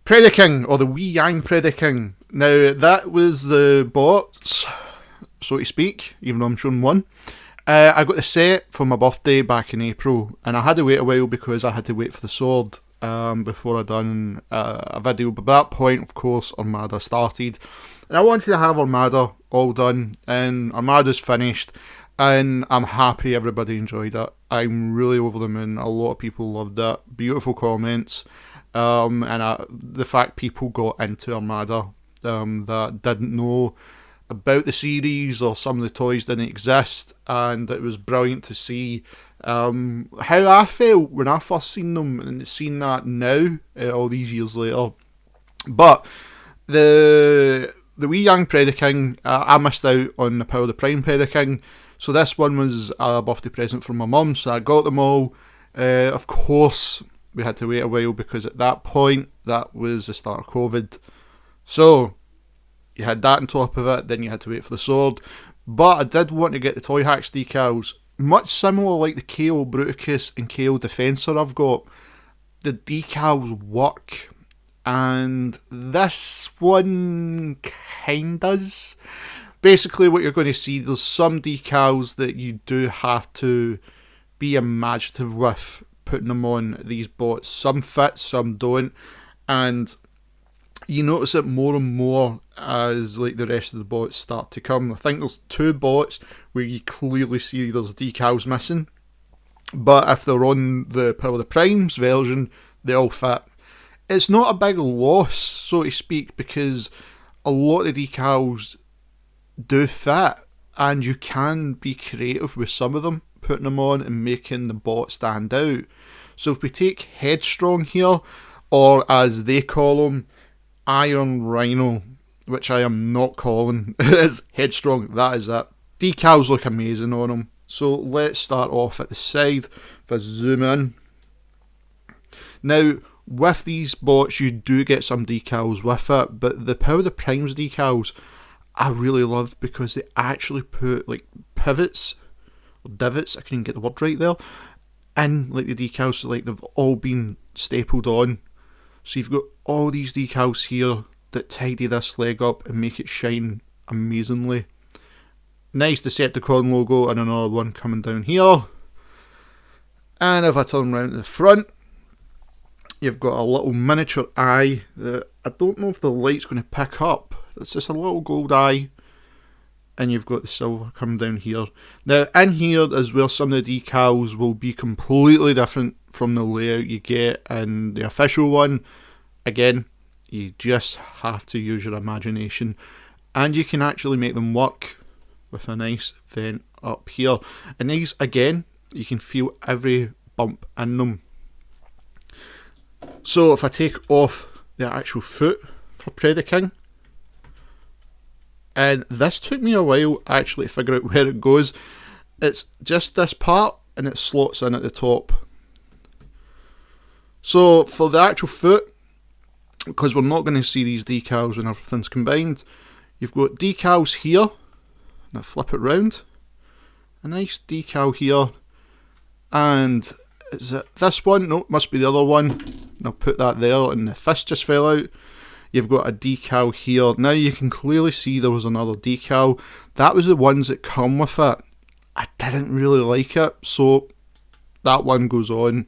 Predaking, or the wee Yang Predaking. Now, that was the bots, so to speak, even though I'm showing one. I got the set for my birthday back in April, and I had to wait a while because I had to wait for the sword before I done a video. But at that point, of course, Armada started, and I wanted to have Armada all done, and Armada's finished, and I'm happy everybody enjoyed it. I'm really over the moon. A lot of people loved it. Beautiful comments, and the fact people got into Armada that didn't know about the series, or some of the toys didn't exist, and it was brilliant to see how I felt when I first seen them, and seeing that now, all these years later. But the wee Young Predaking, I missed out on the Power of the Prime Predaking, so this one was a birthday present from my mum, so I got them all. Of course, we had to wait a while because at that point, that was the start of COVID. So you had that on top of it, then you had to wait for the sword. But I did want to get the toyhax decals, much similar like the KO Bruticus and KO Defensor I've got. The decals work, and this one kind does. Basically what you're going to see, there's some decals that you do have to be imaginative with putting them on these bots. Some fit, some don't, and you notice it more and more as like the rest of the bots start to come. I think there's 2 bots where you clearly see there's decals missing, but if they're on the Power of the Primes version, they all fit. It's not a big loss, so to speak, because a lot of the decals do fit, and you can be creative with some of them, putting them on and making the bot stand out. So if we take Headstrong here, or as they call them, Iron Rhino, which I am not calling, it's Headstrong, that is it. Decals look amazing on them. So let's start off at the side. If I zoom in. Now, with these bots, you do get some decals with it, but the Power of the Primes decals, I really loved because they actually put like pivots, or divots, I couldn't get the word right there, in like the decals, so like they've all been stapled on. So you've got all these decals here that tidy this leg up and make it shine amazingly. Nice Decepticon logo, and another one coming down here. And if I turn around to the front, you've got a little miniature eye that I don't know if the light's going to pick up. It's just a little gold eye. And you've got the silver coming down here. Now, in here is where some of the decals will be completely different from the layout you get in the official one. Again, you just have to use your imagination, and you can actually make them work with a nice vent up here. And these, again, you can feel every bump in them. So if I take off the actual foot for Predaking, and this took me a while actually to figure out where it goes. It's just this part, and it slots in at the top. So for the actual foot, because we're not going to see these decals when everything's combined, you've got decals here, and I flip it round, a nice decal here, and is it this one? No, it must be the other one, and I'll put that there, and the fist just fell out. You've got a decal here. Now you can clearly see there was another decal. That was the ones that come with it. I didn't really like it, so that one goes on.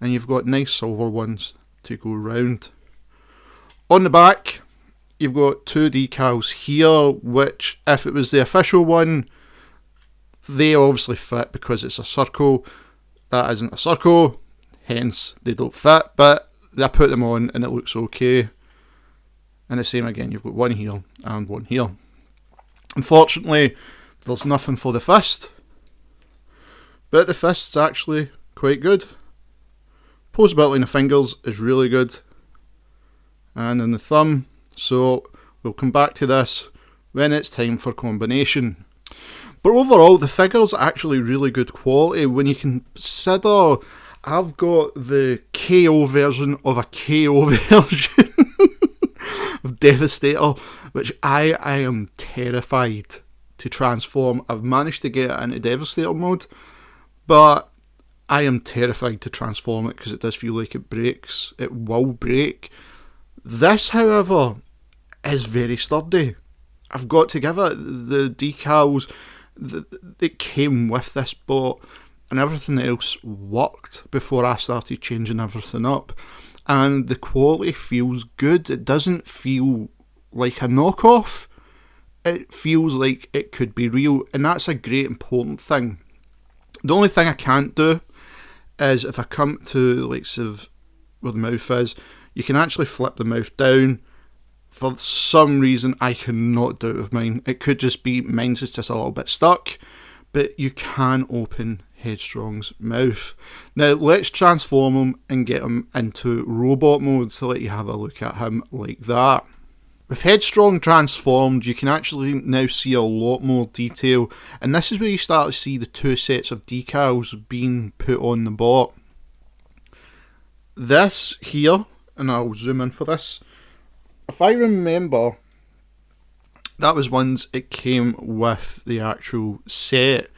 And you've got nice silver ones to go round. On the back, you've got 2 decals here, which if it was the official one, they obviously fit because it's a circle. That isn't a circle, hence they don't fit, but I put them on and it looks okay. And the same again, you've got one here and one here. Unfortunately, there's nothing for the fist, but the fist's actually quite good. Posability in the fingers is really good, and in the thumb, so we'll come back to this when it's time for combination. But overall, the figure's actually really good quality when you consider I've got the KO version of a KO version of Devastator, which I am terrified to transform. I've managed to get it into Devastator mode, but I am terrified to transform it because it does feel like it breaks. It will break. This, however, is very sturdy. I've got to give it. The decals that came with this bot and everything else worked before I started changing everything up. And the quality feels good. It doesn't feel like a knockoff. It feels like it could be real, and that's a great important thing. The only thing I can't do is if I come to the likes of where the mouth is, you can actually flip the mouth down. For some reason, I cannot do it with mine. It could just be mine's is just a little bit stuck, but you can open Headstrong's mouth. Now let's transform him and get him into robot mode to let you have a look at him like that. With Headstrong transformed, you can actually now see a lot more detail, and this is where you start to see the two sets of decals being put on the bot. This here, and I'll zoom in for this, if I remember, that was ones it came with the actual set.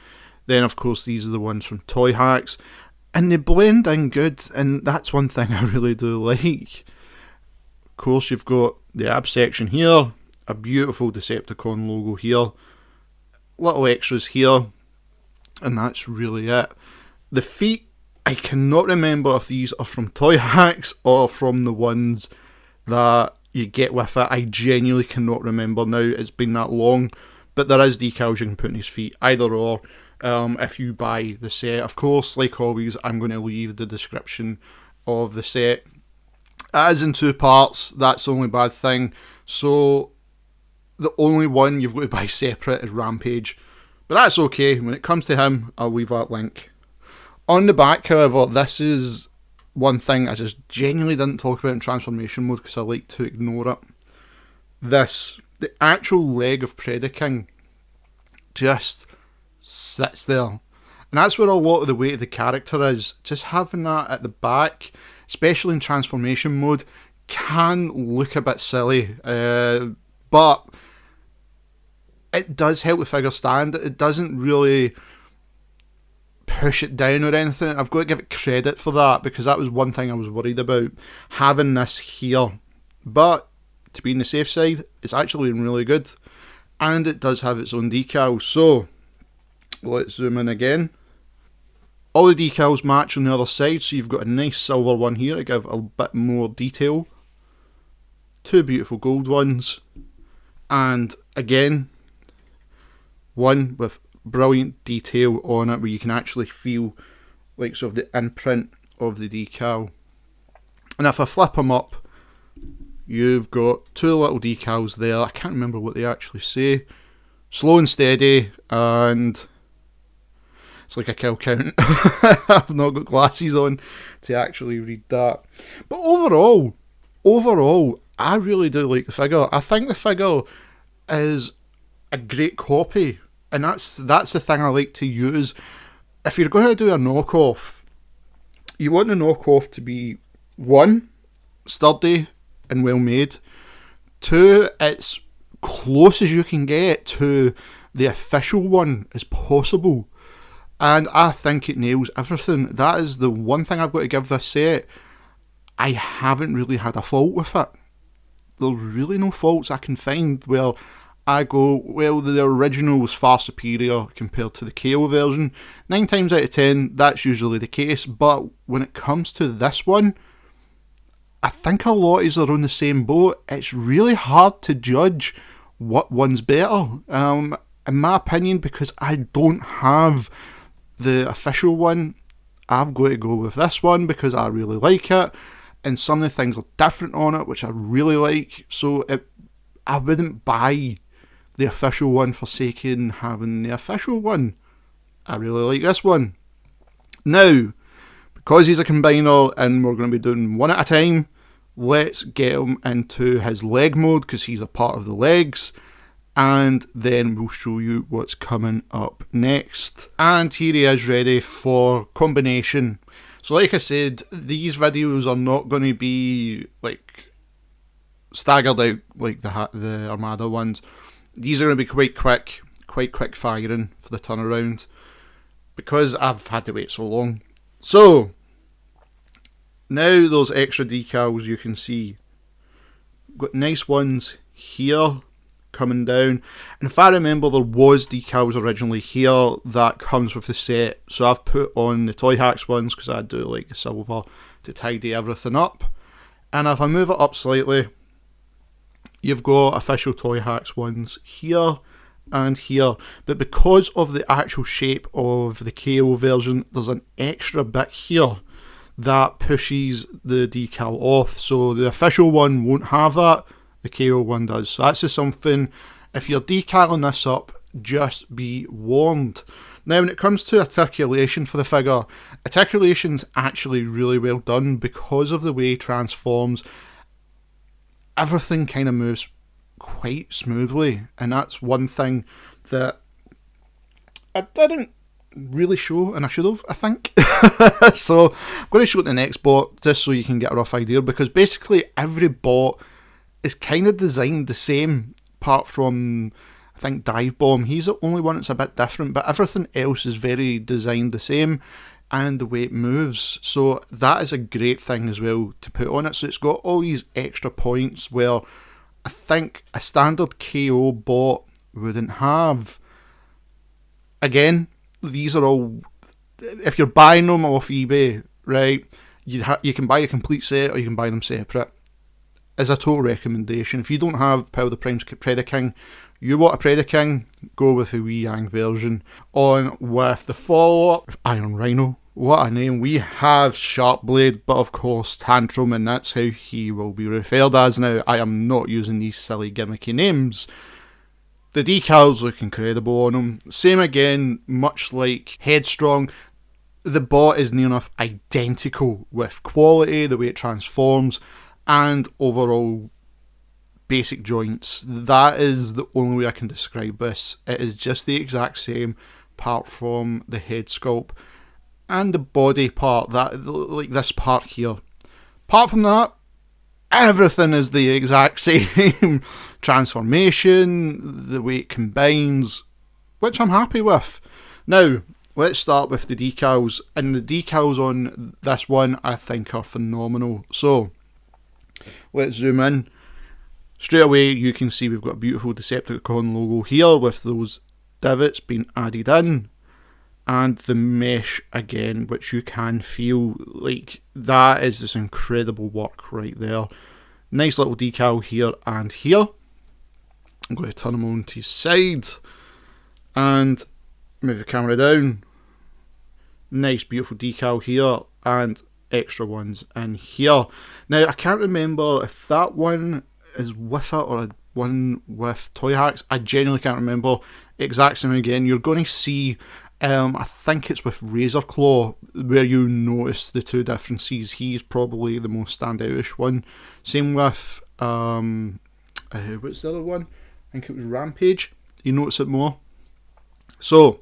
Then of course these are the ones from toyhax, and they blend in good, and that's one thing I really do like. Of course you've got the ab section here, a beautiful Decepticon logo here, little extras here, and that's really it. The feet, I cannot remember if these are from toyhax or from the ones that you get with it. I genuinely cannot remember now, it's been that long, but there is decals you can put in his feet, either or. If you buy the set, of course, like always, I'm going to leave the description of the set. It is in two parts, that's the only bad thing. So the only one you've got to buy separate is Rampage, but that's okay. When it comes to him, I'll leave that link. On the back, however, this is one thing I just genuinely didn't talk about in transformation mode because I like to ignore it. This, the actual leg of Predaking, just sits there, and that's where a lot of the weight of the character is. Just having that at the back, especially in transformation mode, can look a bit silly, but it does help the figure stand. It doesn't really push it down or anything. I've got to give it credit for that, because that was one thing I was worried about, having this here. But to be on the safe side, it's actually really good, and it does have its own decals. So let's zoom in again. All the decals match on the other side, so you've got a nice silver one here to give a bit more detail. Two beautiful gold ones, and again, one with brilliant detail on it where you can actually feel like sort of the imprint of the decal. And if I flip them up, you've got two little decals there. I can't remember what they actually say. Slow and steady, and it's like a kill count. I've not got glasses on to actually read that. But overall, I really do like the figure. I think the figure is a great copy, and that's the thing I like to use. If you're going to do a knockoff, you want the knockoff to be, one, sturdy and well made. Two, it's close as you can get to the official one as possible. And I think it nails everything. That is the one thing I've got to give this set. I haven't really had a fault with it. There's really no faults I can find where I go, well, the original was far superior compared to the KO version. 9 times out of 10, that's usually the case. But when it comes to this one, I think a lot of us are on the same boat. It's really hard to judge what one's better, in my opinion, because I don't have the official one. I've got to go with this one because I really like it, and some of the things are different on it which I really like, so I wouldn't buy the official one for sake of having the official one. I really like this one. Now, because he's a combiner and we're going to be doing one at a time, let's get him into his leg mode because he's a part of the legs, and then we'll show you what's coming up next. And here he is ready for combination. So like I said, these videos are not going to be like staggered out like the Armada ones. These are going to be quite quick firing for the turnaround, because I've had to wait so long. So now those extra decals you can see. got nice ones here coming down, and if I remember, there was decals originally here that comes with the set, so I've put on the toyhax ones because I do like the silver to tidy everything up. And if I move it up slightly, you've got official toyhax ones here and here, but because of the actual shape of the KO version, there's an extra bit here that pushes the decal off, so the official one won't have that, the KO one does. So that's just something, if you're decaling this up, just be warned. Now when it comes to articulation for the figure, articulation's actually really well done because of the way it transforms. Everything kind of moves quite smoothly, and that's one thing that I didn't really show, and I should have, I think. So I'm going to show it the next bot just so you can get a rough idea, because basically every bot is kind of designed the same, apart from I think Dive Bomb. He's the only one that's a bit different, but everything else is very designed the same, and the way it moves. So that is a great thing as well to put on it. So it's got all these extra points where I think a standard KO bot wouldn't have. Again, these are all, if you're buying them off eBay, right, you can buy a complete set or you can buy them separate. As a total recommendation, if you don't have Power the Prime's Predaking, you want a Predaking, go with the wee Jang version. On with the follow-up, Iron Rhino. What a name. We have Sharpblade, but of course Tantrum, and that's how he will be referred as now. I am not using these silly gimmicky names. The decals look incredible on him. Same again, much like Headstrong, the bot is near enough identical with quality, the way it transforms, and overall basic joints. That is the only way I can describe this. It is just the exact same, apart from the head sculpt and the body part, that like this part here. Apart from that, everything is the exact same. Transformation, the way it combines, which I'm happy with. Now, let's start with the decals, and the decals on this one I think are phenomenal. So let's zoom in. Straight away you can see we've got a beautiful Decepticon logo here with those divots being added in, and the mesh again, which you can feel like that is just incredible work right there. Nice little decal here and here. I'm going to turn them on to his side and move the camera down. Nice beautiful decal here and extra ones in here. Now I can't remember if that one is with it or a one with toyhax. I genuinely can't remember. Exact same again. You're going to see, I think it's with Razor Claw where you notice the two differences. He's probably the most standoutish one. Same with what's the other one? I think it was Rampage. You notice it more. So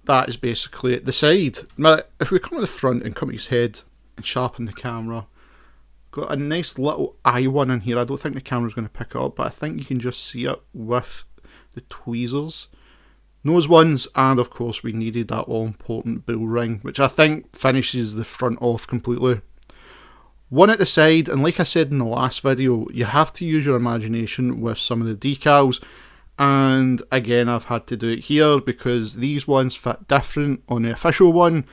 that is basically it. The side. Now, if we come to the front and come to his head and sharpen the camera, got a nice little eye one in here. I don't think the camera's going to pick it up, but I think you can just see it with the tweezers. Nose ones, and of course we needed that all important bull ring, which I think finishes the front off completely. One at the side, and like I said in the last video, you have to use your imagination with some of the decals. And again, I've had to do it here because these ones fit different on the official one,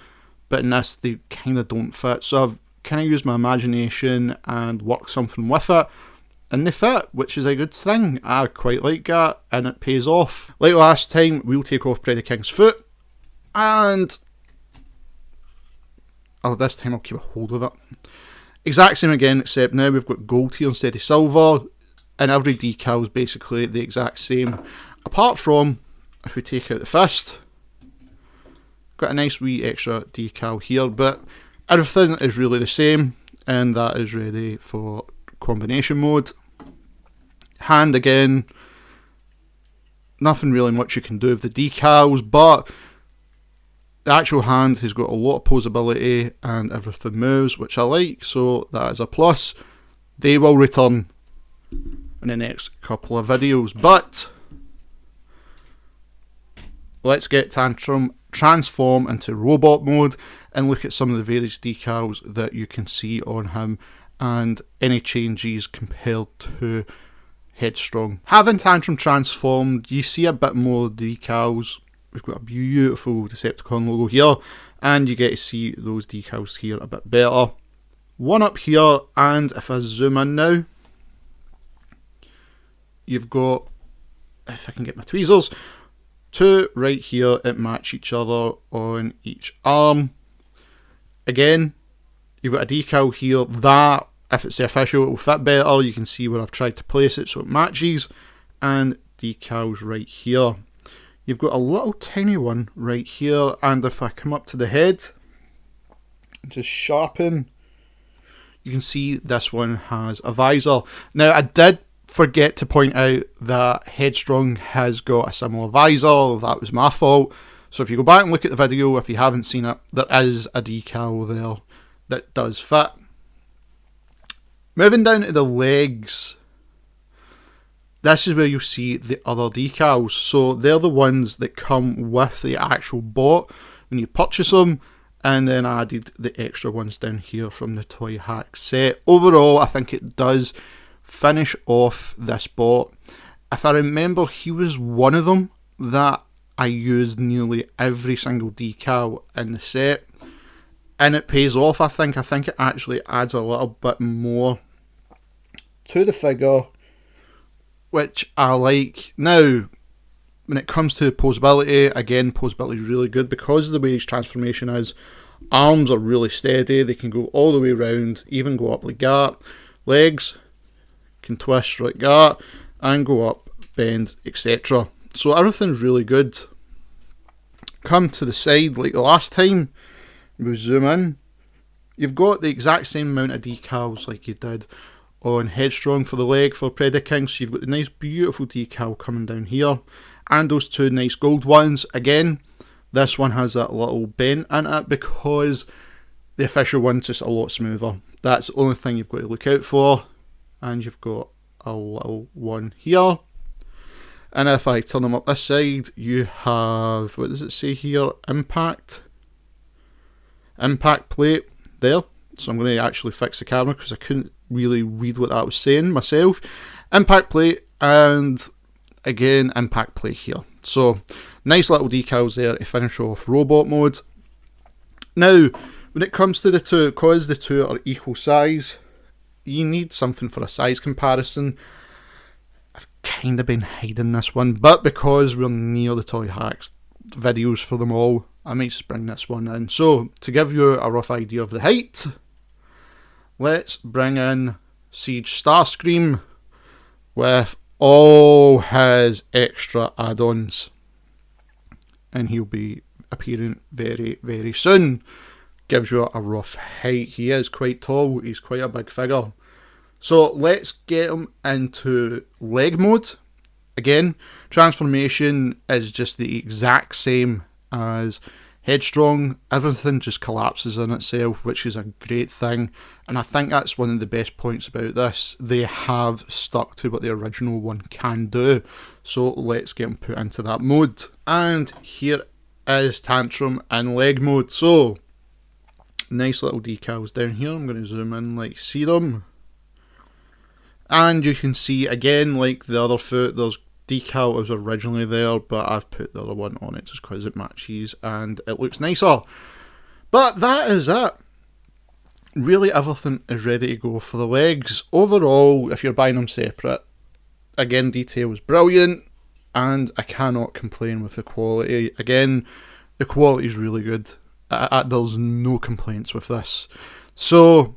but in this they kind of don't fit. So I've kind of used my imagination and worked something with it, and they fit, which is a good thing. I quite like that, and it pays off. Like last time, we'll take off Predaking's foot, and this time I'll keep a hold of it. Exact same again, except now we've got gold here instead of silver, and every decal is basically the exact same, apart from if we take out the fist, got a nice wee extra decal here, but everything is really the same, and that is ready for combination mode. Hand again, nothing really much you can do with the decals, but the actual hand has got a lot of posability and everything moves, which I like, so that is a plus. They will return in the next couple of videos, but let's get Tantrum transform into robot mode and look at some of the various decals that you can see on him and any changes compared to Headstrong. Having Tantrum transformed, you see a bit more decals. We've got a beautiful Decepticon logo here, and you get to see those decals here a bit better. One up here, and if I zoom in now, you've got, if I can get my tweezers, two right here that match each other on each arm. Again, you've got a decal here that, if it's the official, it will fit better. You can see where I've tried to place it so it matches. And decals right here. You've got a little tiny one right here, and if I come up to the head, just sharpen, you can see this one has a visor. Now, I did forget to point out that Headstrong has got a similar visor. That was my fault. So if you go back and look at the video, if you haven't seen it, there is a decal there that does fit. Moving down to the legs, this is where you'll see the other decals. So they're the ones that come with the actual bot when you purchase them, and then I added the extra ones down here from the toyhax set. Overall, I think it does finish off this bot. If I remember, he was one of them that I used nearly every single decal in the set, and it pays off. I think it actually adds a little bit more to the figure, which I like. Now, when it comes to posability, again, posability is really good because of the way his transformation is. Arms are really steady, they can go all the way around, even go up like that. Legs can twist like that and go up, bend, etc. So everything's really good. Come to the side like the last time, we zoom in, you've got the exact same amount of decals like you did on Headstrong for the leg for Predaking. So you've got the nice beautiful decal coming down here, and those two nice gold ones. Again, this one has that little bend in it because the official one's just a lot smoother. That's the only thing you've got to look out for. And you've got a little one here. And if I turn them up this side, you have, what does it say here? Impact plate there. So I'm going to actually fix the camera because I couldn't really read what that was saying myself. Impact plate, and again, impact plate here. So nice little decals there to finish off robot mode. Now, when it comes to the two, because the two are equal size, you need something for a size comparison. I've kind of been hiding this one, but because we're near the toyhax videos for them all, I might just bring this one in. So, to give you a rough idea of the height, let's bring in Siege Starscream with all his extra add-ons. And he'll be appearing very, very soon. Gives you a rough height. He is quite tall, he's quite a big figure. So let's get him into leg mode. Again, transformation is just the exact same as Headstrong. Everything just collapses in itself, which is a great thing, and I think that's one of the best points about this. They have stuck to what the original one can do, so let's get him put into that mode. And here is Tantrum in leg mode. So nice little decals down here. I'm going to zoom in like see them, and you can see again, like the other foot, there's decal was originally there, but I've put the other one on it just because it matches and it looks nicer. But that is it. Really, everything is ready to go for the legs. Overall, if you're buying them separate, again, detail is brilliant, and I cannot complain with the quality. Again, the quality is really good. There's no complaints with this. So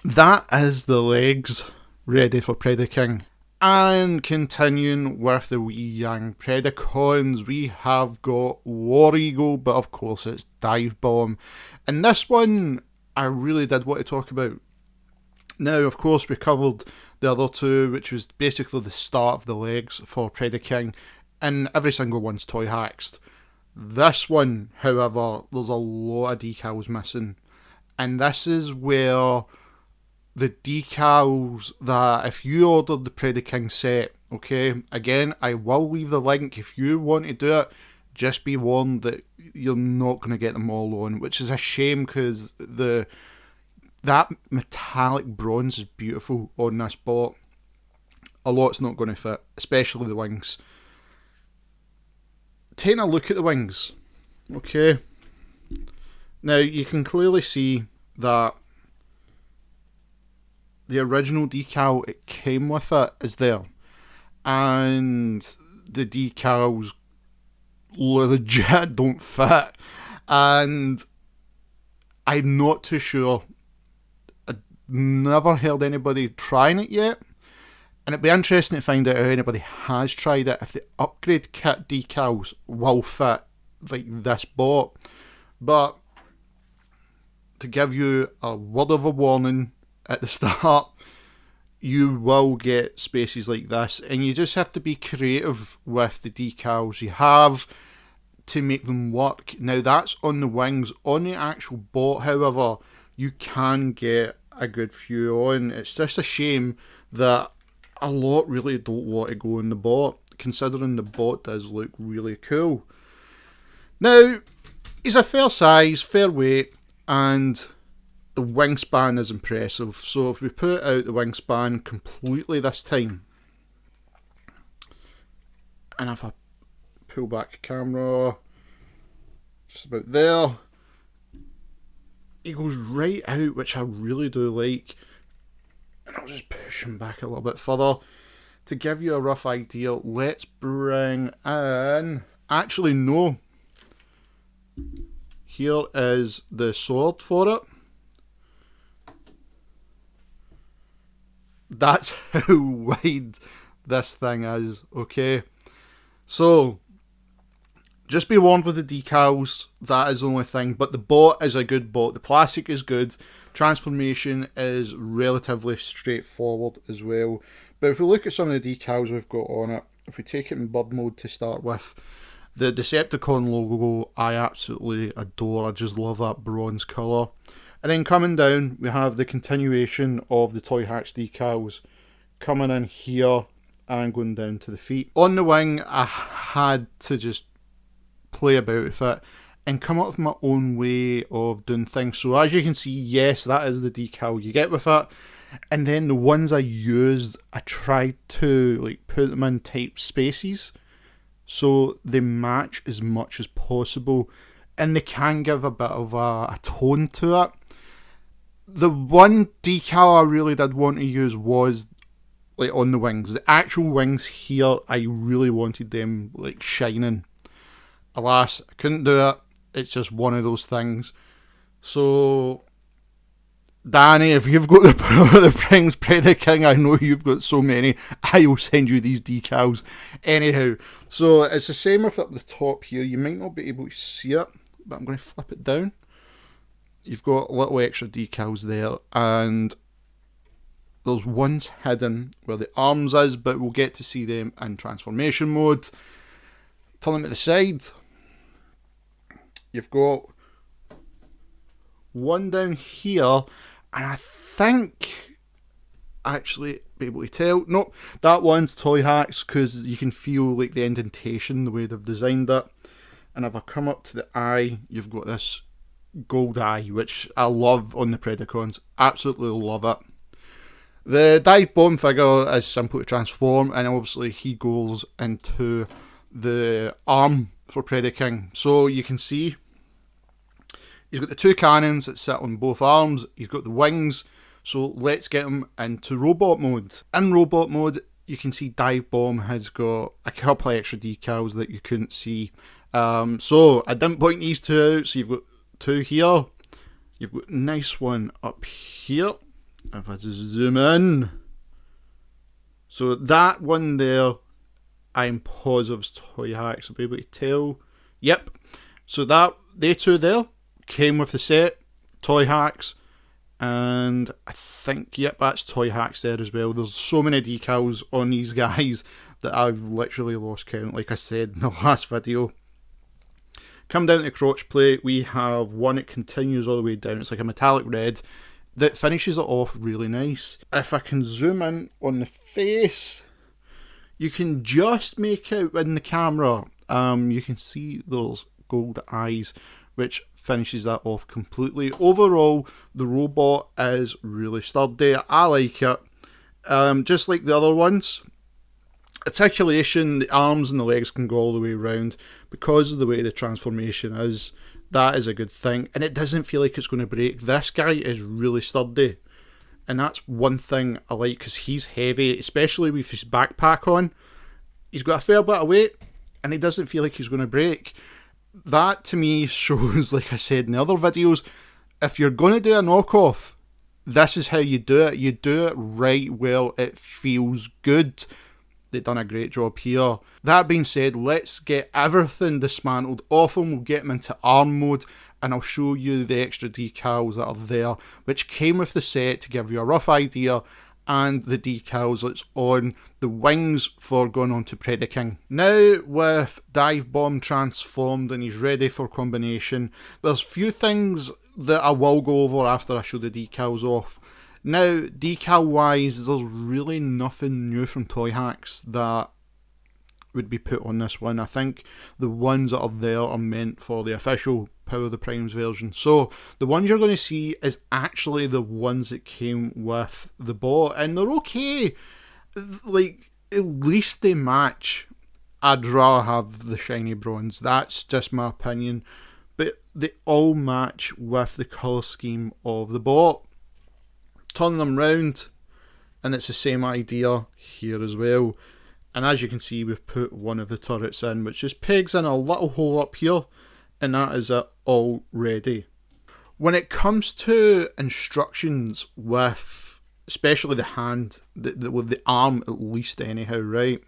that is the legs ready for Predaking. And continuing with the wee Jang Predacons, we have got War Eagle, but of course it's Dive Bomb. And this one I really did want to talk about. Now, of course, we covered the other two, which was basically the start of the legs for Predaking, and every single one's toyhaxed. This one, however, there's a lot of decals missing, and this is where the decals that if you ordered the Predaking set, okay, again, I will leave the link if you want to do it. Just be warned that you're not going to get them all on, which is a shame because the that metallic bronze is beautiful on this bot. A lot's not going to fit, especially the wings. Taking a look at the wings, okay. Now you can clearly see that the original decal it came with it is there, and the decals legit don't fit, and I'm not too sure. I've never heard anybody trying it yet, and it'd be interesting to find out how anybody has tried it, if the upgrade kit decals will fit like this bot. But to give you a word of a warning at the start, you will get spaces like this, and you just have to be creative with the decals you have to make them work. Now that's on the wings. On the actual bot, however, you can get a good few on. It's just a shame that a lot really don't want to go in the bot, considering the bot does look really cool. Now, he's a fair size, fair weight, and the wingspan is impressive. So if we put out the wingspan completely this time, and if I pull back the camera just about there, he goes right out, which I really do like. And I'll just push him back a little bit further to give you a rough idea. Let's bring in, actually no, here is the sword for it. That's how wide this thing is, okay? So, just be warned with the decals, that is the only thing, but the bot is a good bot. The plastic is good, transformation is relatively straightforward as well. But if we look at some of the decals we've got on it, if we take it in bird mode to start with, the Decepticon logo I absolutely adore. I just love that bronze colour. And then coming down, we have the continuation of the toyhax decals coming in here and going down to the feet. On the wing, I had to just play about with it and come up with my own way of doing things. So as you can see, yes, that is the decal you get with it. And then the ones I used, I tried to like put them in type spaces so they match as much as possible, and they can give a bit of a tone to it. The one decal I really did want to use was like on the wings. The actual wings here, I really wanted them like shining. Alas, I couldn't do it. It's just one of those things. So, Danny, if you've got the Pring's Predaking, I know you've got so many, I will send you these decals. Anyhow, so it's the same with up the top here. You might not be able to see it, but I'm going to flip it down. You've got little extra decals there, and there's ones hidden where the arms is, but we'll get to see them in transformation mode. Turn them to the side. You've got one down here, and I think, actually, be able to tell, nope, that one's toyhax, because you can feel like the indentation, the way they've designed it. And if I come up to the eye, you've got this gold eye, which I love on the Predacons, absolutely love it. The dive bomb figure is simple to transform, and obviously he goes into the arm for Predaking. So you can see he's got the two cannons that sit on both arms, he's got the wings, so let's get him into robot mode. In robot mode, you can see Dive Bomb has got a couple of extra decals that you couldn't see. So I didn't point these two out, so you've got two here, you've got a nice one up here, if I just zoom in. So that one there, I'm positive is toyhax, I'll be able to tell. Yep, so that they two there came with the set, toyhax, and I think, yep, that's toyhax there as well. There's so many decals on these guys that I've literally lost count, like I said in the last video. Come down to the crotch plate, we have one that continues all the way down. It's like a metallic red that finishes it off really nice. If I can zoom in on the face, you can just make out in the camera, you can see those gold eyes, which finishes that off completely. Overall, the robot is really sturdy. I like it. Just like the other ones. Articulation, the arms and the legs can go all the way around because of the way the transformation is. That is a good thing. And it doesn't feel like it's going to break. This guy is really sturdy. And that's one thing I like because he's heavy, especially with his backpack on. He's got a fair bit of weight and he doesn't feel like he's going to break. That to me shows, like I said in the other videos, if you're going to do a knockoff, this is how you do it. You do it right well. It feels good. They've done a great job here. That being said, let's get everything dismantled off him. We'll get him into arm mode and I'll show you the extra decals that are there, which came with the set to give you a rough idea, and the decals that's on the wings for going on to Predaking. Now with Dive Bomb transformed and he's ready for combination, there's few things that I will go over after I show the decals off. Now, decal wise, there's really nothing new from toyhax that would be put on this one. I think the ones that are there are meant for the official Power of the Primes version. So the ones you're going to see is actually the ones that came with the bot, and they're okay. Like, at least they match. I'd rather have the shiny bronze. That's just my opinion. But they all match with the colour scheme of the bot. Turn them round and it's the same idea here as well. And as you can see, we've put one of the turrets in, which just pegs in a little hole up here, and that is it already. When it comes to instructions with especially the hand, with the arm at least anyhow, right,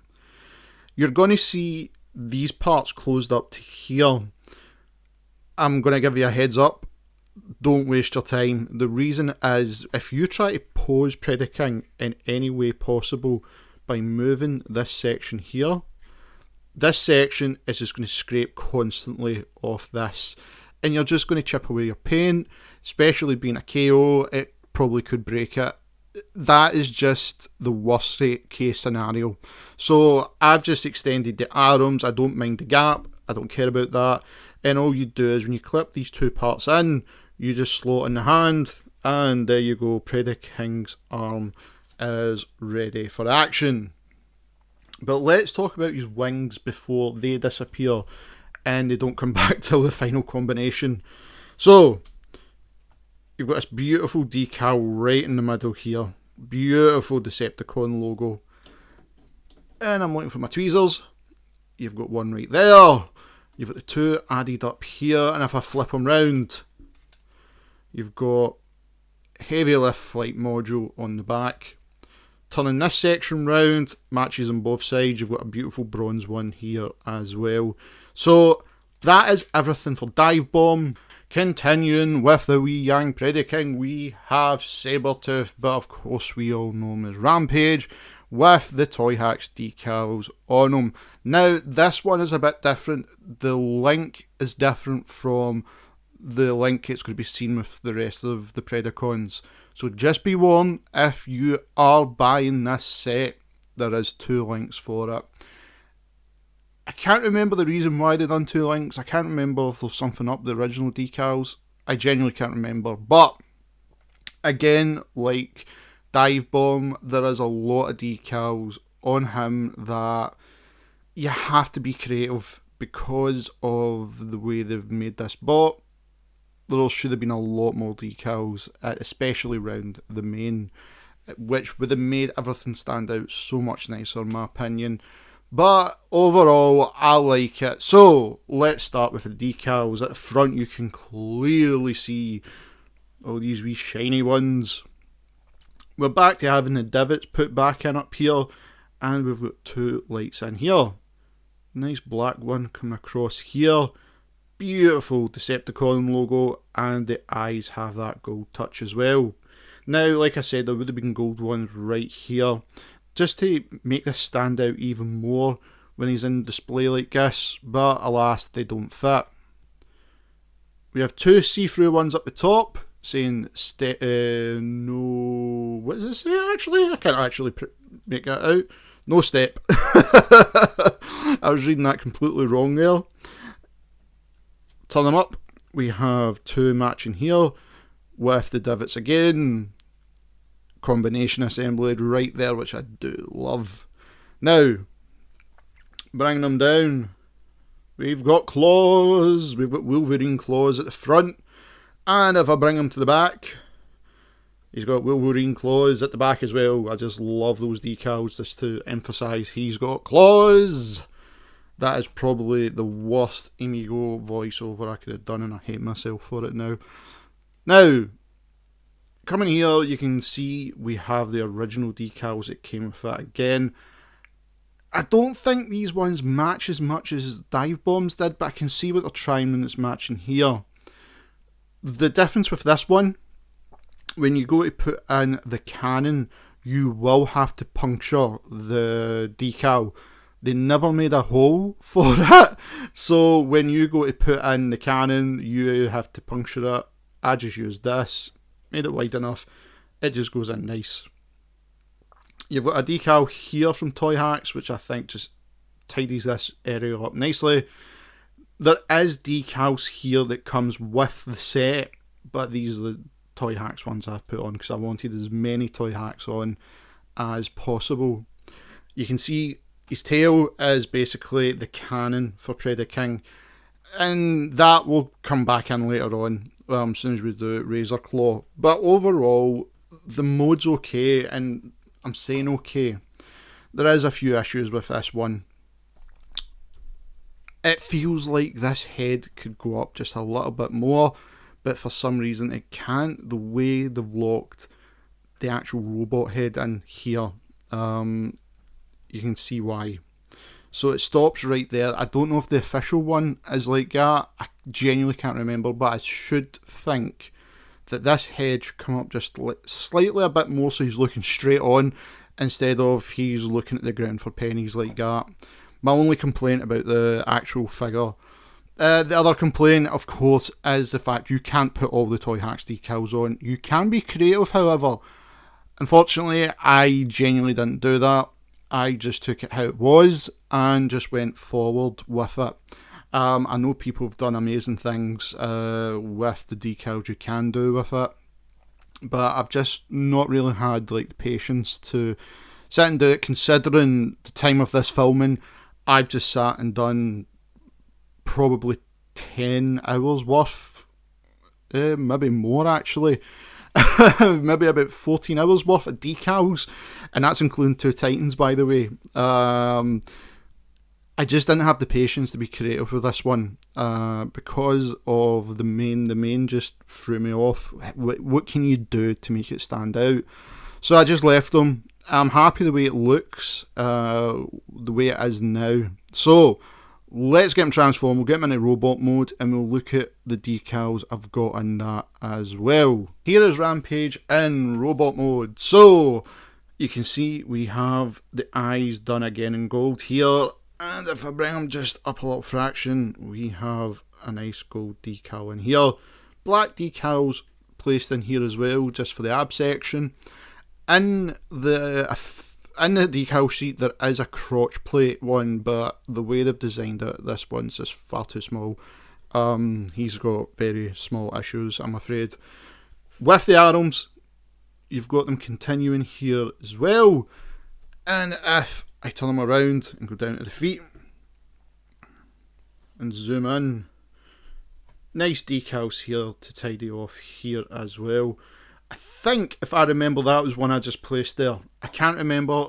you're going to see these parts closed up to here. I'm going to give you a heads up. Don't waste your time. The reason is, if you try to pose Predaking in any way possible by moving this section here, this section is just going to scrape constantly off this, and you're just going to chip away your paint. Especially being a KO, it probably could break it. That is just the worst case scenario. So I've just extended the arms. I don't mind the gap, I don't care about that. And all you do is when you clip these two parts in, you just slot in the hand, and there you go. Predaking's arm is ready for action. But let's talk about his wings before they disappear and they don't come back till the final combination. So you've got this beautiful decal right in the middle here. Beautiful Decepticon logo. And I'm looking for my tweezers. You've got one right there. You've got the two added up here, and if I flip them round, you've got heavy lift flight module on the back. Turning this section round, matches on both sides. You've got a beautiful bronze one here as well. So that is everything for Dive Bomb. Continuing with the wee Yang Predaking, we have Sabertooth, but of course we all know him as Rampage, with the toyhax decals on him. Now this one is a bit different. The link is different from the link it's going to be seen with the rest of the Predacons. So just be warned, if you are buying this set, there is two links for it. I can't remember the reason why they done two links. I can't remember if there's something up the original decals. I genuinely can't remember. But again, like Dive Bomb, there is a lot of decals on him that you have to be creative because of the way they've made this bot. There should have been a lot more decals, especially around the main, which would have made everything stand out so much nicer in my opinion. But overall, I like it. So let's start with the decals. At the front you can clearly see all these wee shiny ones. We're back to having the divots put back in up here, and we've got two lights in here. Nice black one coming across here. Beautiful Decepticon logo, and the eyes have that gold touch as well. Now, like I said, there would have been gold ones right here, just to make this stand out even more when he's in display like this, but alas, they don't fit. We have two see-through ones up the top, saying, no, what does it say actually? I can't actually make that out. No step. I was reading that completely wrong there. Turn them up, we have two matching here with the divots again. Combination assembly right there, which I do love. Now, bringing them down, we've got claws. We've got Wolverine claws at the front. And if I bring him to the back, he's got Wolverine claws at the back as well. I just love those decals just to emphasise he's got claws. That is probably the worst Amigo voiceover I could have done, and I hate myself for it now. Now, coming here, you can see we have the original decals that came with it again. I don't think these ones match as much as Dive Bombs did, but I can see what they're trying when it's matching here. The difference with this one, when you go to put in the cannon, you will have to puncture the decal. They never made a hole for it, so when you go to put in the cannon, you have to puncture it. I just used this, made it wide enough, it just goes in nice. You've got a decal here from toyhax, which I think just tidies this area up nicely. There is decals here that comes with the set, but these are the toyhax ones I've put on because I wanted as many toyhax on as possible. You can see his tail is basically the cannon for Predaking, and that will come back in later on as soon as we do Razor Claw. But overall, the mode's okay, and I'm saying okay. There is a few issues with this one. It feels like this head could go up just a little bit more, but for some reason it can't. The way they've locked the actual robot head in here, you can see why. So it stops right there. I don't know if the official one is like that. I genuinely can't remember, but I should think that this head should come up just slightly a bit more so he's looking straight on instead of he's looking at the ground for pennies like that. My only complaint about the actual figure. The other complaint, of course, is the fact you can't put all the toyhax decals on. You can be creative, however. Unfortunately, I genuinely didn't do that. I just took it how it was and just went forward with it. I know people have done amazing things with the decals you can do with it, but I've just not really had like the patience to sit and do it, considering the time of this filming. I've just sat and done probably 10 hours worth, maybe more actually, maybe about 14 hours worth of decals, and that's including two Titans, by the way. I just didn't have the patience to be creative with this one because of the main just threw me off. What can you do to make it stand out? So I just left them. I'm happy the way it looks, the way it is now. So let's get him transformed. We'll get him into robot mode and we'll look at the decals I've got in that as well. Here is Rampage in robot mode. So you can see we have the eyes done again in gold here. And if I bring them just up a little fraction, we have a nice gold decal in here. Black decals placed in here as well, just for the ab section. In the decal sheet there is a crotch plate one, but the way they've designed it, this one's just far too small. He's got very small issues, I'm afraid. With the arms, you've got them continuing here as well. And if I turn them around and go down to the feet and zoom in, nice decals here to tidy off here as well. I think, if I remember, that was one I just placed there. I can't remember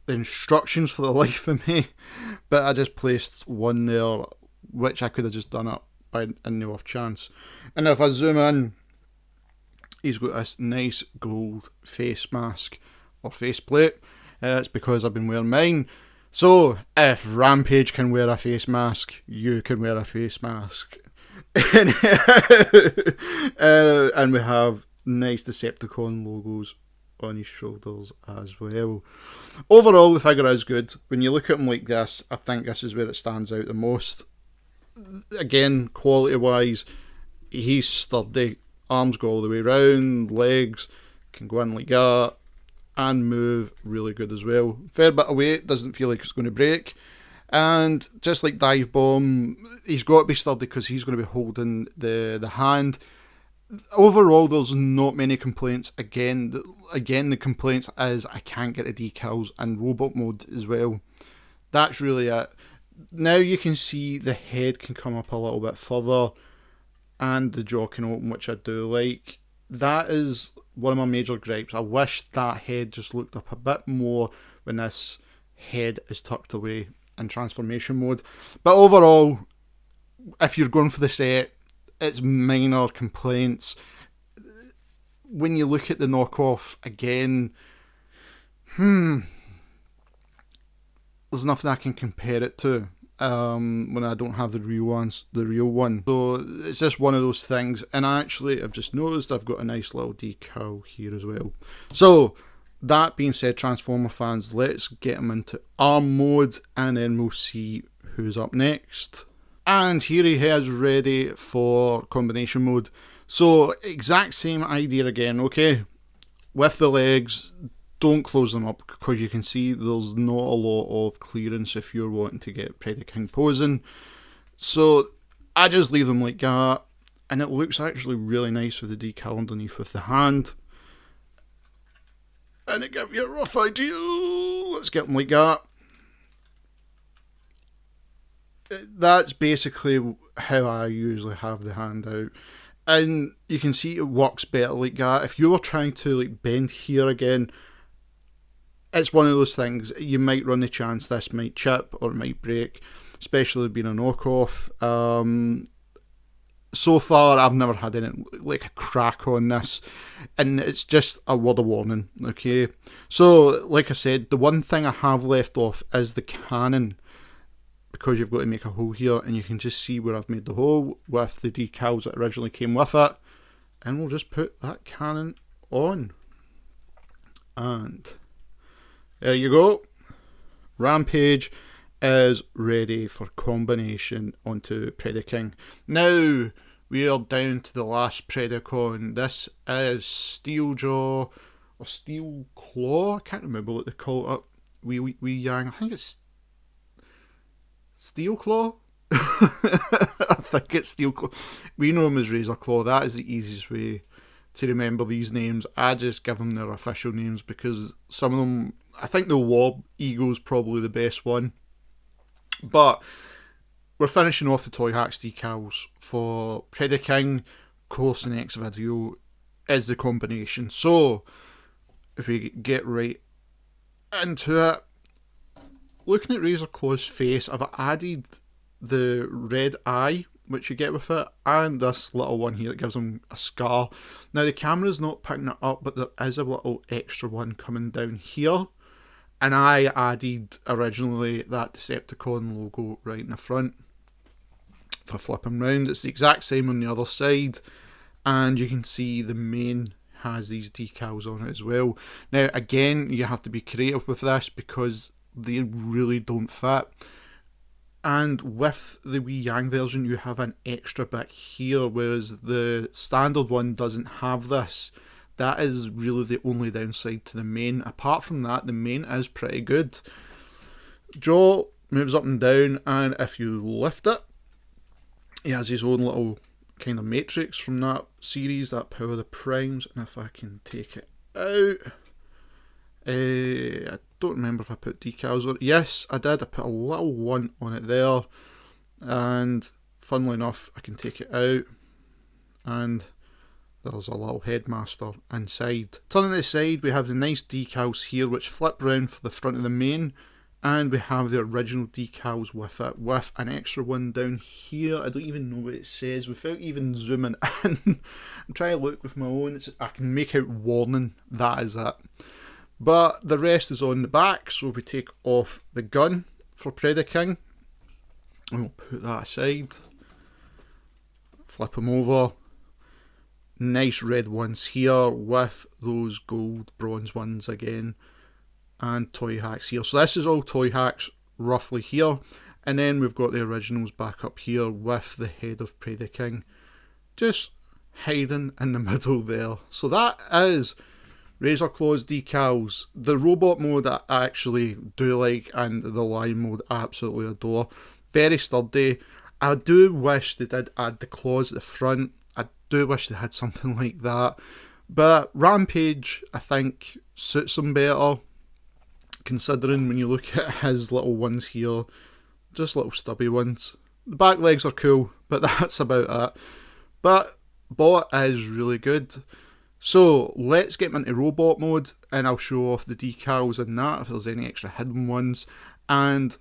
the instructions for the life of me, but I just placed one there, which I could have just done it in the off chance. And if I zoom in, he's got this nice gold face mask or face plate. It's because I've been wearing mine. So, if Rampage can wear a face mask, you can wear a face mask. And we have nice Decepticon logos on his shoulders as well. Overall, the figure is good. When you look at him like this, I think this is where it stands out the most. Again, quality-wise, he's sturdy. Arms go all the way around, legs can go in like that, and move really good as well. Fair bit of weight, doesn't feel like it's going to break. And just like Dive Bomb, he's got to be sturdy because he's going to be holding the hand. Overall, there's not many complaints. Again, the complaints is I can't get the decals and robot mode as well. That's really it. Now you can see the head can come up a little bit further and the jaw can open, which I do like. That is one of my major gripes. I wish that head just looked up a bit more when this head is tucked away in transformation mode. But overall, if you're going for the set, it's minor complaints. When you look at the knockoff again, there's nothing I can compare it to when I don't have the real one. So it's just one of those things. And actually, I've just noticed I've got a nice little decal here as well. So that being said, Transformer fans, let's get them into arm mode and then we'll see who's up next. And here he is ready for combination mode. So exact same idea again, okay? With the legs, don't close them up because you can see there's not a lot of clearance if you're wanting to get Predaking posing. So I just leave them like that, and it looks actually really nice with the decal underneath with the hand. And it gives you a rough idea. Let's get them like that. That's basically how I usually have the hand out. And you can see it works better like that. If you were trying to like bend here again, it's one of those things, you might run the chance this might chip or it might break, especially being a knockoff. So far, I've never had any, like a crack on this, and it's just a word of warning, okay? So, like I said, the one thing I have left off is the cannon, because you've got to make a hole here, and you can just see where I've made the hole with the decals that originally came with it, and we'll just put that cannon on. And there you go. Rampage is ready for combination onto Predaking. Now we are down to the last Predacon. This is Steeljaw or Steel Claw. I can't remember what they call it. Wee Yang. I think it's Steel Claw. I think it's Steel Claw. We know him as Razor Claw. That is the easiest way to remember these names. I just give them their official names because some of them, I think the War Eagle's probably the best one. But we're finishing off the toyhax decals for Predaking. Of course, the next video is the combination. So if we get right into it, looking at Razor Claw's face, I've added the red eye, which you get with it, and this little one here, it gives him a scar. Now the camera's not picking it up, but there is a little extra one coming down here. And I added originally that Decepticon logo right in the front for flipping round. It's the exact same on the other side, and you can see the main has these decals on it as well. Now again, you have to be creative with this because they really don't fit. And with the wee Yang version, you have an extra bit here, whereas the standard one doesn't have this. That is really the only downside to the main. Apart from that, the main is pretty good. Jaw moves up and down, and if you lift it, he has his own little kind of matrix from that series, that Power of the Primes. And if I can take it out, I don't remember if I put decals on it. Yes, I did. I put a little one on it there, and funnily enough, I can take it out, and there's a little headmaster inside. Turning to the side, we have the nice decals here which flip round for the front of the main, and we have the original decals with it, with an extra one down here. I don't even know what it says without even zooming in. I'm trying to look with my own. I can make out warning, that is it. But the rest is on the back, so we take off the gun for Predaking, and we'll put that aside. Flip him over. Nice red ones here with those gold bronze ones again, and toyhax here. So this is all toyhax roughly here, and then we've got the originals back up here with the head of Predaking just hiding in the middle there. So that is Razor Claws decals. The robot mode I actually do like, and the lion mode I absolutely adore. Very sturdy. I do wish they did add the claws at the front. I do wish they had something like that. But Rampage, I think, suits him better, considering when you look at his little ones here, just little stubby ones. The back legs are cool, but that's about it. But Bot is really good. So let's get into robot mode, and I'll show off the decals and that, if there's any extra hidden ones, and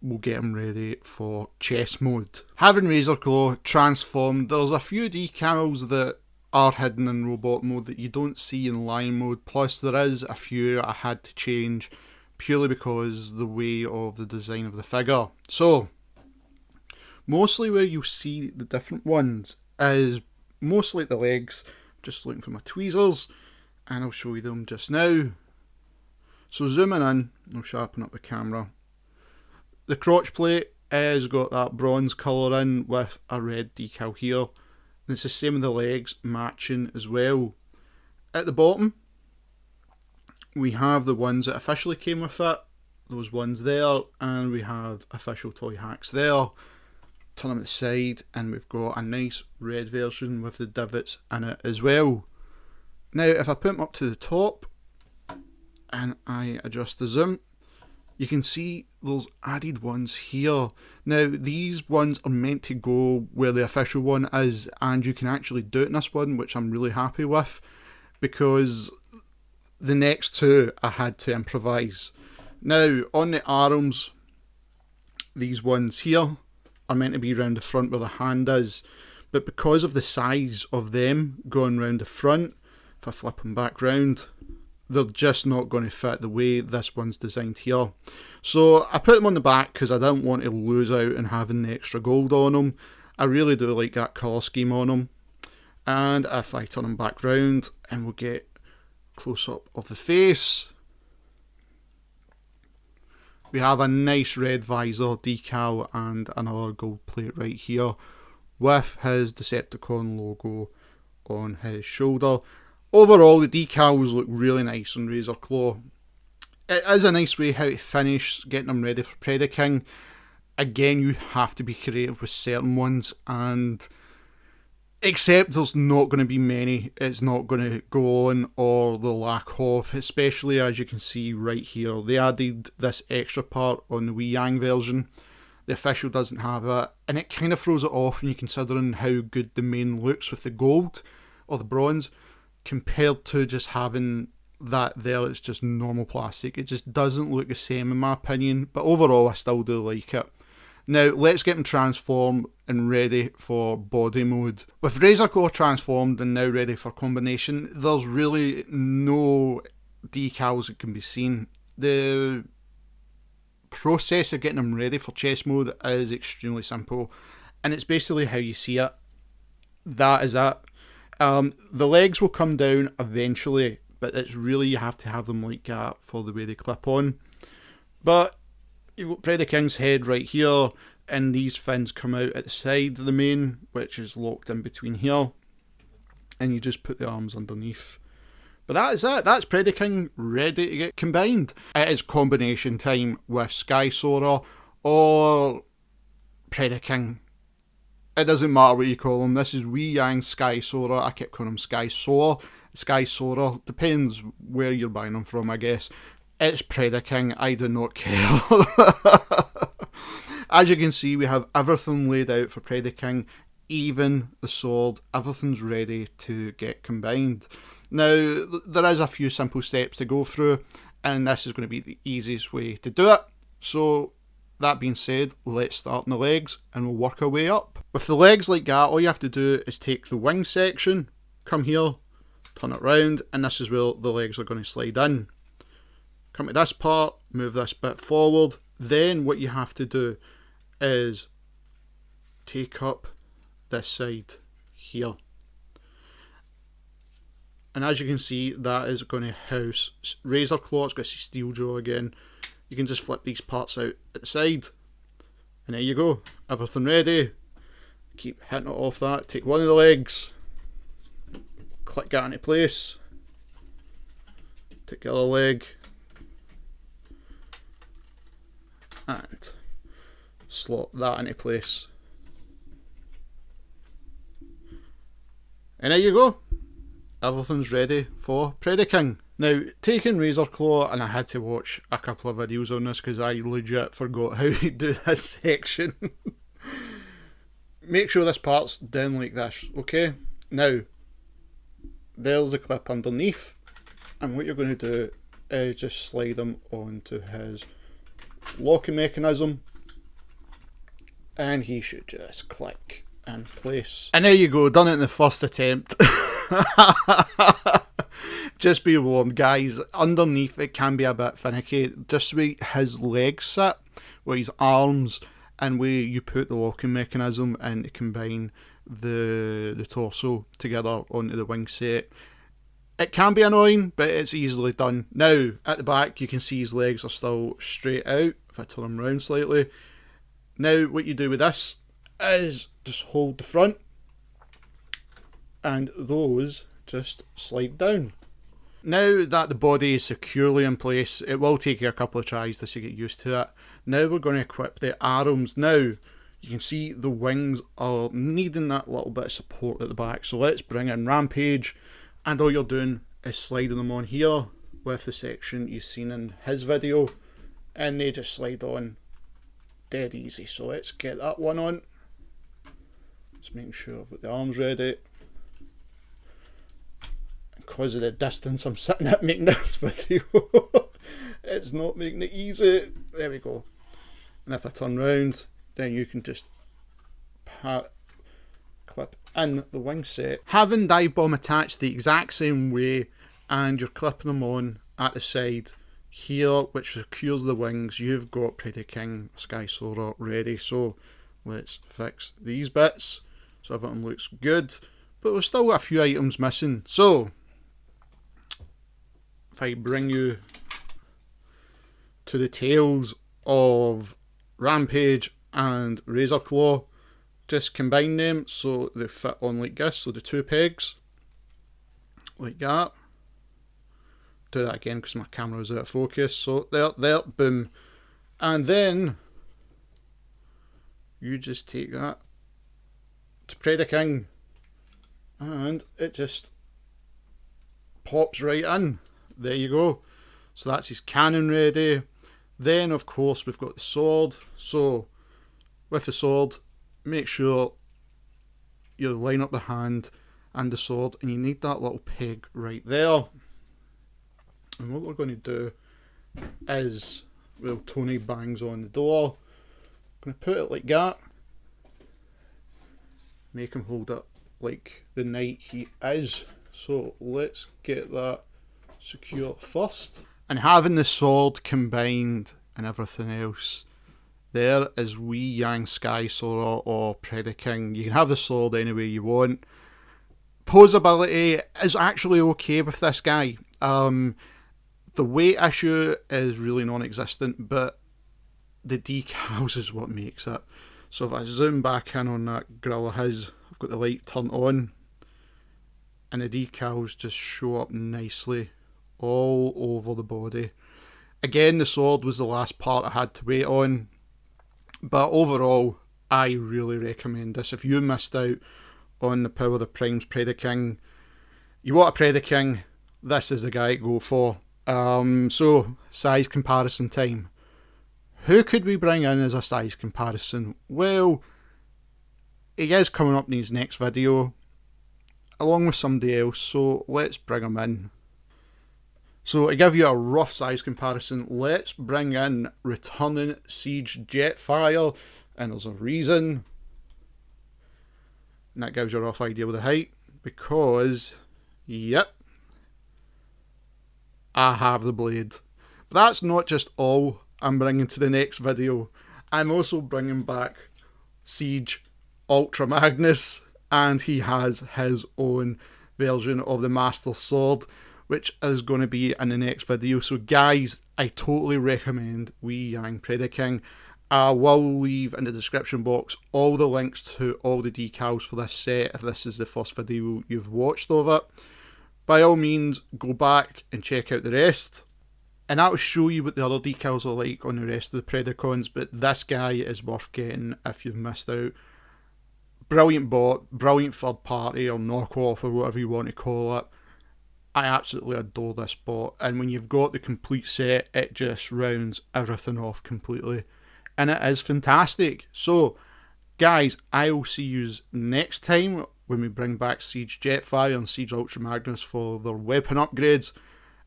we'll get them ready for chess mode. Having Razor Claw transformed, there's a few decals that are hidden in robot mode that you don't see in lion mode, plus there is a few I had to change purely because the way of the design of the figure. So mostly where you'll see the different ones is mostly the legs. Just looking for my tweezers, and I'll show you them just now. So zooming in, I'll sharpen up the camera. The crotch plate has got that bronze colour in with a red decal here, and it's the same with the legs, matching as well. At the bottom we have the ones that officially came with it, those ones there, and we have official toy hacks there. Turn them to the side, and we've got a nice red version with the divots in it as well. Now if I put them up to the top and I adjust the zoom, you can see there's added ones here. Now these ones are meant to go where the official one is, and you can actually do it in this one, which I'm really happy with, because the next two I had to improvise. Now on the arms, these ones here are meant to be around the front where the hand is, but because of the size of them going round the front, if I flip them back round, they're just not going to fit the way this one's designed here. So I put them on the back because I don't want to lose out on having the extra gold on them. I really do like that colour scheme on them. And if I turn them back round, and we'll get close up of the face, we have a nice red visor decal and another gold plate right here with his Decepticon logo on his shoulder. Overall, the decals look really nice on Razor Claw. It is a nice way how to finish getting them ready for Predaking. Again, you have to be creative with certain ones, and except there's not going to be many, it's not going to go on, or the lack of, especially as you can see right here. They added this extra part on the wee Jang version. The official doesn't have it, and it kind of throws it off when you're considering how good the main looks with the gold or the bronze, compared to just having that there. It's just normal plastic. It just doesn't look the same in my opinion, but overall I still do like it. Now let's get them transformed and ready for body mode. With Razor Claw transformed and now ready for combination, there's really no decals that can be seen. The process of getting them ready for chess mode is extremely simple, and it's basically how you see it. That is it. The legs will come down eventually, but it's really, you have to have them like that for the way they clip on. But you've got Predaking's head right here, and these fins come out at the side of the mane, which is locked in between here, and you just put the arms underneath. But that is it. That's Predaking ready to get combined. It is combination time with Sky Soarer or Predaking. It doesn't matter what you call him. This is Wee Yang Sky Soarer. I kept calling him Sky Soarer. Sky Soarer. Depends where you're buying them from, I guess. It's Predaking. I do not care. As you can see, we have everything laid out for Predaking. Even the sword. Everything's ready to get combined. Now, there is a few simple steps to go through, and this is going to be the easiest way to do it. So, that being said, let's start on the legs, and we'll work our way up. With the legs like that, all you have to do is take the wing section, come here, turn it round, and this is where the legs are going to slide in. Come to this part, move this bit forward, then what you have to do is take up this side here. And as you can see, that is going to house Razor Claw. It's got a steel jaw again. You can just flip these parts out at the side, and there you go, everything ready. Keep hitting it off that. Take one of the legs, click that into place, take the other leg and slot that into place. And there you go. Everything's ready for Predaking. Now, taking Razor Claw, and I had to watch a couple of videos on this because I legit forgot how to do this section. Make sure this part's down like this, okay? Now, there's the clip underneath, and what you're going to do is just slide him onto his locking mechanism, and he should just click in place. And there you go, done it in the first attempt. Just be warned, guys, underneath it can be a bit finicky. Just where his legs sit, where his arms, and where you put the locking mechanism and to combine the torso together onto the wing set. It can be annoying, but it's easily done. Now, at the back, you can see his legs are still straight out, if I turn them around slightly. Now, what you do with this is just hold the front, and those just slide down. Now that the body is securely in place, it will take you a couple of tries just to get used to it. Now we're going to equip the arms. Now, you can see the wings are needing that little bit of support at the back. So let's bring in Rampage, and all you're doing is sliding them on here with the section you've seen in his video, and they just slide on dead easy. So let's get that one on. Just making sure I've got the arms ready. Because of the distance I'm sitting at making this video, it's not making it easy. There we go. And if I turn round, then you can just clip in the wing set. Having dive bomb attached the exact same way, and you're clipping them on at the side here, which secures the wings, you've got Predaking Sky Soarer ready. So let's fix these bits so everything looks good, but we've still got a few items missing. So if I bring you to the tails of Rampage and Razor Claw, just combine them so they fit on like this, so the two pegs, like that. Do that again because my camera is out of focus. So there, boom. And then you just take that to Predaking, and it just pops right in. There you go. So that's his cannon ready. Then of course we've got the sword. So with the sword, make sure you line up the hand and the sword, and you need that little peg right there. And what we're going to do is, well, Tony bangs on the door, I'm going to put it like that, make him hold it like the knight he is. So let's get that secure first. And having the sword combined and everything else, there is wee Jang Sky Soarer or Predaking. You can have the sword any way you want. Posability is actually okay with this guy. The weight issue is really non-existent, but the decals is what makes it. So if I zoom back in on that grill of his, I've got the light turned on, and the decals just show up nicely all over the body. Again, the sword was the last part I had to wait on, but overall I really recommend this. If you missed out on the Power of the Primes Predaking, you want a Predaking, this is the guy to go for. So size comparison time. Who could we bring in as a size comparison? Well, he is coming up in his next video along with somebody else, so let's bring him in. So to give you a rough size comparison, let's bring in returning Siege Jetfire, and there's a reason, and that gives you a rough idea of the height, because, yep, I have the blade. But that's not just all I'm bringing to the next video. I'm also bringing back Siege Ultra Magnus, and he has his own version of the Master Sword, which is going to be in the next video. So guys, I totally recommend wee Jang Predaking. I will leave in the description box all the links to all the decals for this set if this is the first video you've watched of it. by all means go back and check out the rest. And that will show you what the other decals are like on the rest of the Predacons, but this guy is worth getting if you've missed out. Brilliant bot, brilliant third party or knockoff or whatever you want to call it. I absolutely adore this bot, and when you've got the complete set, it just rounds everything off completely. And it is fantastic. So, guys, I will see you next time when we bring back Siege Jetfire and Siege Ultra Magnus for their weapon upgrades.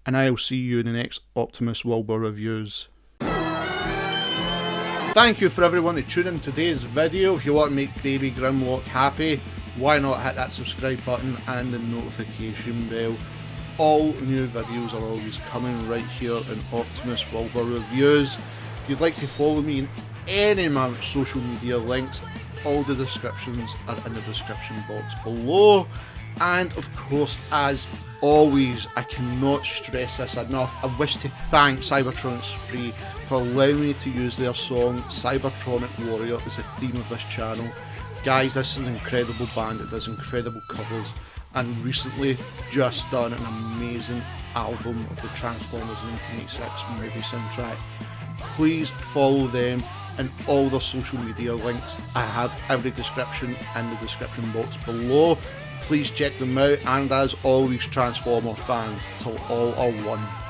And I'll see you in the next Optimus Wilbur reviews. Thank you for everyone to tune in today's video. If you want to make Baby Grimlock happy, why not hit that subscribe button and the notification bell. All new videos are always coming right here in Optimus Wilbur reviews. If you'd like to follow me in any of my social media links, all the descriptions are in the description box below. And of course, as always, I cannot stress this enough, I wish to thank Cybertronic Spree for allowing me to use their song Cybertronic Warrior as the theme of this channel. Guys, this is an incredible band that does incredible covers, and recently just done an amazing album of the Transformers 1986 movie soundtrack. Please follow them and all their social media links. I have every description in the description box below. Please check them out, and as always, Transformer fans, till all are one.